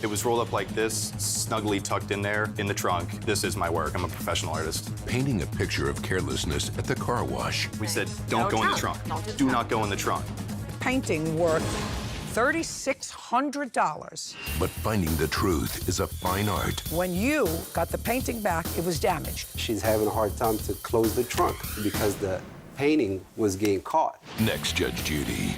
It was rolled up like this, snugly tucked in there in the trunk. This is my work. I'm a professional artist. Painting a picture of carelessness at the car wash. We said, don't go in the trunk. Do not go in the trunk. Painting worth $3,600. But finding the truth is a fine art. When you got the painting back, it was damaged. She's having a hard time to close the trunk because the painting was getting caught. Next, Judge Judy.